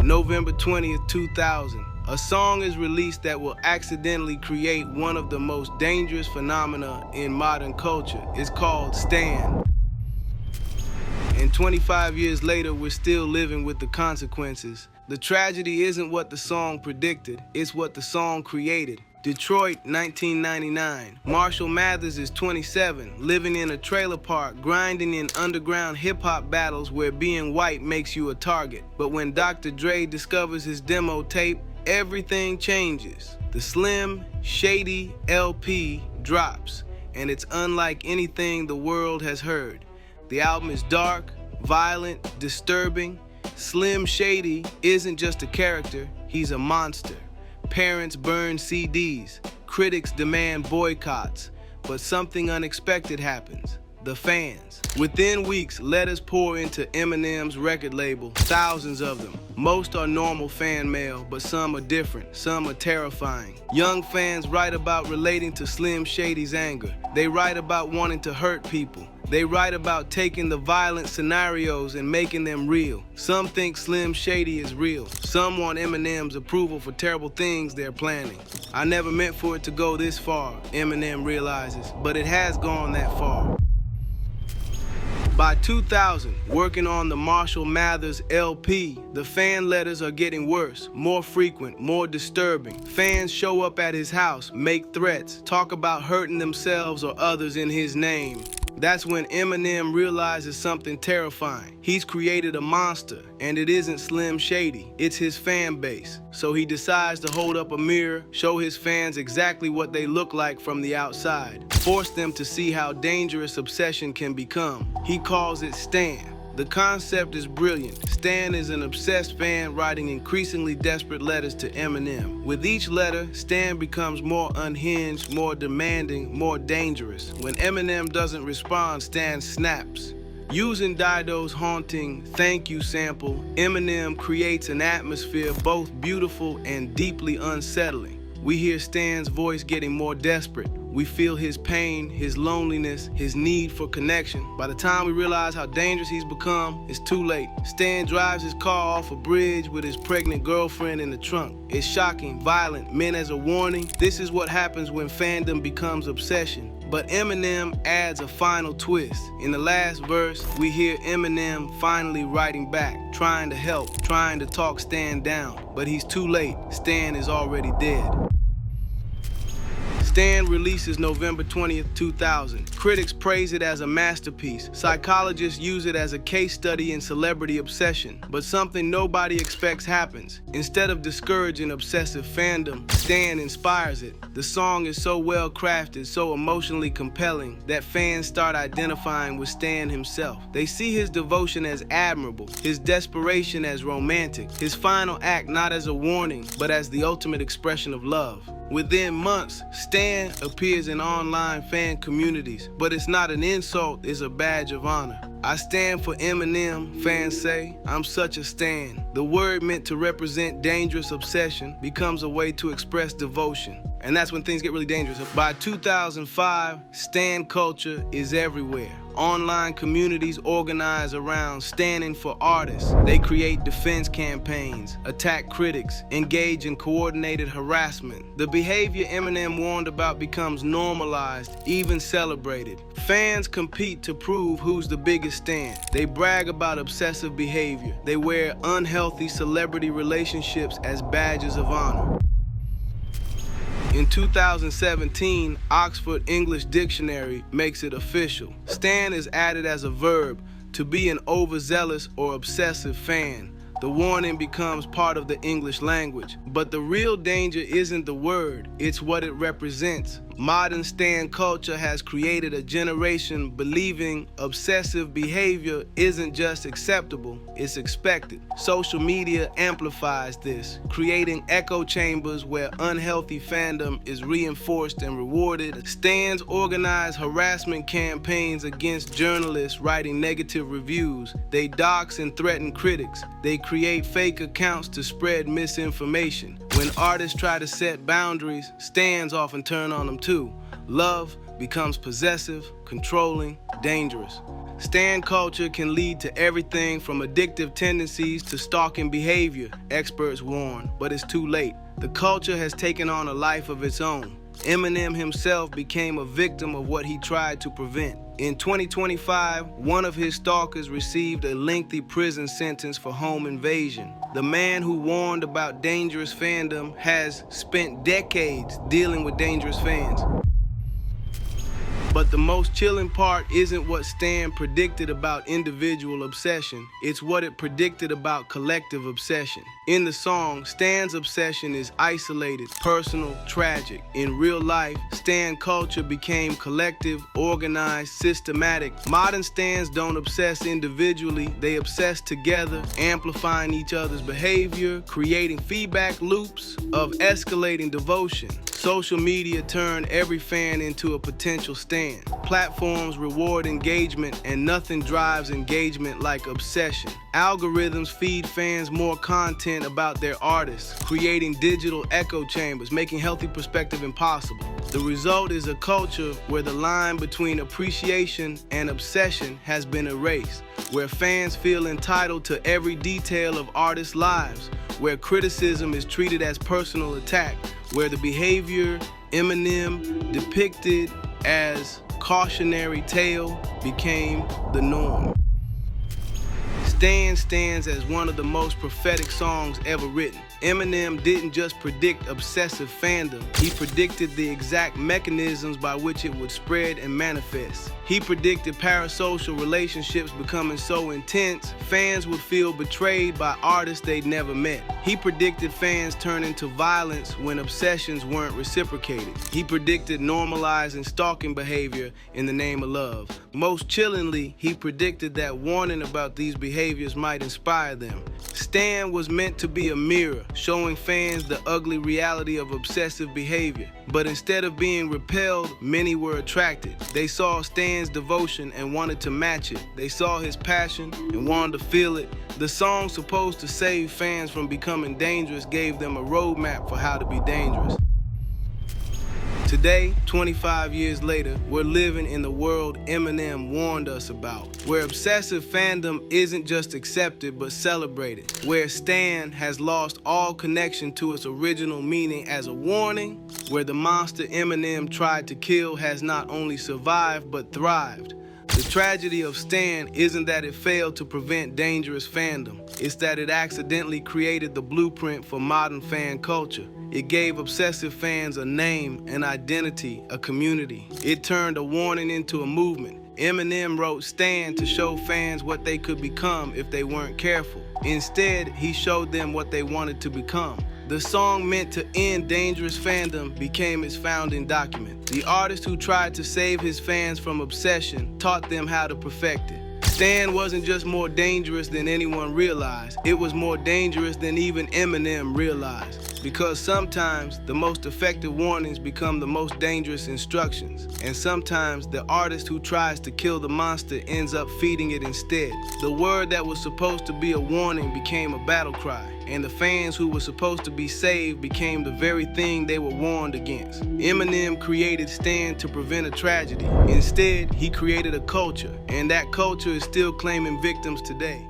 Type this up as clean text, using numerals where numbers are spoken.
November 20th, 2000. A song is released that will accidentally create one of the most dangerous phenomena in modern culture. It's called Stan. And 25 years later, we're still living with the consequences. The tragedy isn't what the song predicted, it's what the song created. Detroit, 1999. Marshall Mathers is 27, living in a trailer park, grinding in underground hip-hop battles where being white makes you a target. But when Dr. Dre discovers his demo tape, everything changes. The Slim Shady LP drops, and it's unlike anything the world has heard. The album is dark, violent, disturbing. Slim Shady isn't just a character, he's a monster. Parents burn CDs, critics demand boycotts, but something unexpected happens. The fans. Within weeks, letters pour into Eminem's record label, thousands of them. Most are normal fan mail, but some are different, some are terrifying. Young fans write about relating to Slim Shady's anger. They write about wanting to hurt people. They write about taking the violent scenarios and making them real. Some think Slim Shady is real. Some want Eminem's approval for terrible things they're planning. I never meant for it to go this far, Eminem realizes, but it has gone that far. By 2000, working on the Marshall Mathers LP, the fan letters are getting worse, more frequent, more disturbing. Fans show up at his house, make threats, talk about hurting themselves or others in his name. That's when Eminem realizes something terrifying. He's created a monster, and it isn't Slim Shady, it's his fan base. So he decides to hold up a mirror, show his fans exactly what they look like from the outside, force them to see how dangerous obsession can become. He calls it Stan. The concept is brilliant. Stan is an obsessed fan writing increasingly desperate letters to Eminem. With each letter, Stan becomes more unhinged, more demanding, more dangerous. When Eminem doesn't respond, Stan snaps. Using Dido's haunting "Thank You" sample, Eminem creates an atmosphere both beautiful and deeply unsettling. We hear Stan's voice getting more desperate. We feel his pain, his loneliness, his need for connection. By the time we realize how dangerous he's become, it's too late. Stan drives his car off a bridge with his pregnant girlfriend in the trunk. It's shocking, violent, meant as a warning. This is what happens when fandom becomes obsession. But Eminem adds a final twist. In the last verse, we hear Eminem finally writing back, trying to help, trying to talk Stan down. But he's too late. Stan is already dead. Stan releases November 20th, 2000. Critics praise it as a masterpiece. Psychologists use it as a case study in celebrity obsession. But something nobody expects happens. Instead of discouraging obsessive fandom, Stan inspires it. The song is so well crafted, so emotionally compelling, that fans start identifying with Stan himself. They see his devotion as admirable, his desperation as romantic, his final act not as a warning, but as the ultimate expression of love. Within months, Stan appears in online fan communities, but it's not an insult, it's a badge of honor. I stand for Eminem, fans say. I'm such a stan. The word meant to represent dangerous obsession becomes a way to express devotion. And that's when things get really dangerous. By 2005, stan culture is everywhere. Online communities organize around standing for artists. They create defense campaigns, attack critics, engage in coordinated harassment. The behavior Eminem warned about becomes normalized, even celebrated. Fans compete to prove who's the biggest stan. They brag about obsessive behavior. They wear unhealthy celebrity relationships as badges of honor. In 2017, Oxford English Dictionary makes it official. Stan is added as a verb, to be an overzealous or obsessive fan. The warning becomes part of the English language. But the real danger isn't the word, it's what it represents. Modern stan culture has created a generation believing obsessive behavior isn't just acceptable, it's expected. Social media amplifies this, creating echo chambers where unhealthy fandom is reinforced and rewarded. Stans organize harassment campaigns against journalists writing negative reviews. They dox and threaten critics. They create fake accounts to spread misinformation. When artists try to set boundaries, stans often turn on them too. Love becomes possessive, controlling, dangerous. Stan culture can lead to everything from addictive tendencies to stalking behavior, experts warn, but it's too late. The culture has taken on a life of its own. Eminem himself became a victim of what he tried to prevent. In 2025, one of his stalkers received a lengthy prison sentence for home invasion. The man who warned about dangerous fandom has spent decades dealing with dangerous fans. But the most chilling part isn't what Stan predicted about individual obsession, it's what it predicted about collective obsession. In the song, Stan's obsession is isolated, personal, tragic. In real life, Stan culture became collective, organized, systematic. Modern Stans don't obsess individually, they obsess together, amplifying each other's behavior, creating feedback loops of escalating devotion. Social media turned every fan into a potential stan. Platforms reward engagement, and nothing drives engagement like obsession. Algorithms feed fans more content about their artists, creating digital echo chambers, making healthy perspective impossible. The result is a culture where the line between appreciation and obsession has been erased, where fans feel entitled to every detail of artists' lives, where criticism is treated as personal attack, where the behavior Eminem depicted as cautionary tale became the norm. Stan stands as one of the most prophetic songs ever written. Eminem didn't just predict obsessive fandom, he predicted the exact mechanisms by which it would spread and manifest. He predicted parasocial relationships becoming so intense, fans would feel betrayed by artists they'd never met. He predicted fans turning to violence when obsessions weren't reciprocated. He predicted normalizing stalking behavior in the name of love. Most chillingly, he predicted that warning about these behaviors might inspire them. Stan was meant to be a mirror, showing fans the ugly reality of obsessive behavior. But instead of being repelled, many were attracted. They saw Stan's devotion and wanted to match it. They saw his passion and wanted to feel it. The song supposed to save fans from becoming dangerous gave them a roadmap for how to be dangerous. Today, 25 years later, we're living in the world Eminem warned us about, where obsessive fandom isn't just accepted but celebrated, where Stan has lost all connection to its original meaning as a warning, where the monster Eminem tried to kill has not only survived but thrived. The tragedy of Stan isn't that it failed to prevent dangerous fandom, it's that it accidentally created the blueprint for modern fan culture. It gave obsessive fans a name, an identity, a community. It turned a warning into a movement. Eminem wrote Stan to show fans what they could become if they weren't careful. Instead, he showed them what they wanted to become. The song meant to end dangerous fandom became its founding document. The artist who tried to save his fans from obsession taught them how to perfect it. Stan wasn't just more dangerous than anyone realized, it was more dangerous than even Eminem realized. Because sometimes the most effective warnings become the most dangerous instructions, and sometimes the artist who tries to kill the monster ends up feeding it instead. The word that was supposed to be a warning became a battle cry, and the fans who were supposed to be saved became the very thing they were warned against. Eminem created Stan to prevent a tragedy. Instead, he created a culture, and that culture is still claiming victims today.